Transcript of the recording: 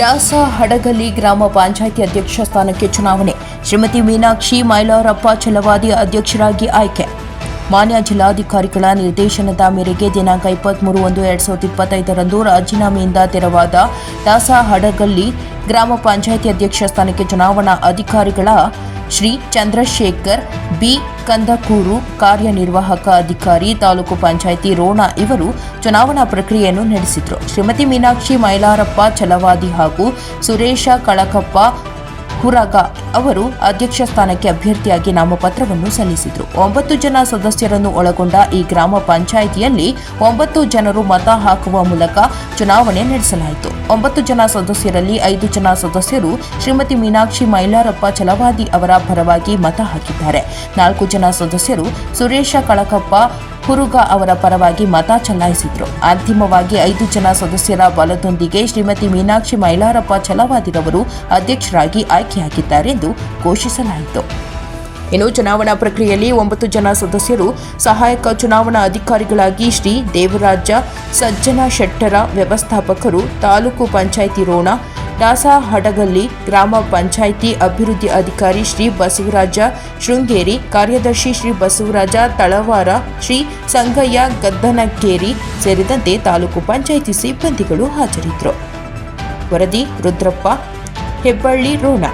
ಡಾಸ ಹಡಗಲಿ ಗ್ರಾಮ ಪಂಚಾಯಿತಿ ಅಧ್ಯಕ್ಷ ಸ್ಥಾನಕ್ಕೆ ಚುನಾವಣೆ. ಶ್ರೀಮತಿ ಮೀನಾಕ್ಷಿ ಮೈಲಾರಪ್ಪ ಛಲವಾದಿ ಅಧ್ಯಕ್ಷರಾಗಿ ಆಯ್ಕೆ. ಮಾನ್ಯ ಜಿಲ್ಲಾಧಿಕಾರಿಗಳ ನಿರ್ದೇಶನದ ಮೇರೆಗೆ ದಿನಾಂಕ 23/1/2025 ರಾಜೀನಾಮೆಯಿಂದ ತೆರವಾದ ಡಾಸ ಹಡಗಲಿ ಗ್ರಾಮ ಪಂಚಾಯಿತಿ ಅಧ್ಯಕ್ಷ ಸ್ಥಾನಕ್ಕೆ ಚುನಾವಣಾ ಅಧಿಕಾರಿಗಳ ಶ್ರೀ ಚಂದ್ರಶೇಖರ್ ಬಿ ಕಂದಕೂರು, ಕಾರ್ಯನಿರ್ವಾಹಕ ಅಧಿಕಾರಿ, ತಾಲೂಕು ಪಂಚಾಯಿತಿ ರೋಣ ಇವರು ಚುನಾವಣಾ ಪ್ರಕ್ರಿಯೆಯನ್ನು ನಡೆಸಿದರು. ಶ್ರೀಮತಿ ಮೀನಾಕ್ಷಿ ಮೈಲಾರಪ್ಪ ಛಲವಾದಿ ಹಾಗೂ ಸುರೇಶ ಕಳಕಪ್ಪ ಹುರಗ ಅವರು ಅಧ್ಯಕ್ಷ ಸ್ಥಾನಕ್ಕೆ ಅಭ್ಯರ್ಥಿಯಾಗಿ ನಾಮಪತ್ರವನ್ನು ಸಲ್ಲಿಸಿದರು. 9 ಜನ ಸದಸ್ಯರನ್ನು ಒಳಗೊಂಡ ಈ ಗ್ರಾಮ ಪಂಚಾಯಿತಿಯಲ್ಲಿ 9 ಜನರು ಮತ ಹಾಕುವ ಮೂಲಕ ಚುನಾವಣೆ ನಡೆಸಲಾಯಿತು. 9 ಜನ ಸದಸ್ಯರಲ್ಲಿ 5 ಜನ ಸದಸ್ಯರು ಶ್ರೀಮತಿ ಮೀನಾಕ್ಷಿ ಮೈಲಾರಪ್ಪ ಛಲವಾದಿ ಅವರ ಪರವಾಗಿ ಮತ ಹಾಕಿದ್ದಾರೆ. 4 ಜನ ಸದಸ್ಯರು ಸುರೇಶ ಕಳಕಪ್ಪ ಹುರುಗ ಅವರ ಪರವಾಗಿ ಮತ ಚಲಾಯಿಸಿದರು. ಅಂತಿಮವಾಗಿ 5 ಜನ ಸದಸ್ಯರ ಬಲದೊಂದಿಗೆ ಶ್ರೀಮತಿ ಮೀನಾಕ್ಷಿ ಮೈಲಾರಪ್ಪ ಛಲವಾದಿರವರು ಅಧ್ಯಕ್ಷರಾಗಿ ಆಯ್ಕೆಯಾಗಿದ್ದಾರೆ ಎಂದು ಘೋಷಿಸಲಾಯಿತು. ಇನ್ನು ಚುನಾವಣಾ ಪ್ರಕ್ರಿಯೆಯಲ್ಲಿ 9 ಜನ ಸದಸ್ಯರು ಸಹಾಯಕ ಚುನಾವಣಾ ಅಧಿಕಾರಿಗಳಾಗಿ ಶ್ರೀ ದೇವರಾಜ ಸಜ್ಜನ ಶೆಟ್ಟರ, ವ್ಯವಸ್ಥಾಪಕರು ತಾಲೂಕು ಪಂಚಾಯಿತಿ ರೋಣ, ಡಾಸ ಹಡಗಲಿ ಗ್ರಾಮ ಪಂಚಾಯಿತಿ ಅಭಿವೃದ್ಧಿ ಅಧಿಕಾರಿ ಶ್ರೀ ಬಸವರಾಜ ಶೃಂಗೇರಿ, ಕಾರ್ಯದರ್ಶಿ ಶ್ರೀ ಬಸವರಾಜ ತಳವಾರ, ಶ್ರೀ ಸಂಗಯ್ಯ ಗದ್ದನಕೇರಿ ಸೇರಿದಂತೆ ತಾಲೂಕು ಪಂಚಾಯಿತಿ ಸಿಬ್ಬಂದಿಗಳು ಹಾಜರಿದ್ದರು. ವರದಿ ರುದ್ರಪ್ಪ, ಹೆಬ್ಬಳ್ಳಿ, ರೋಣ.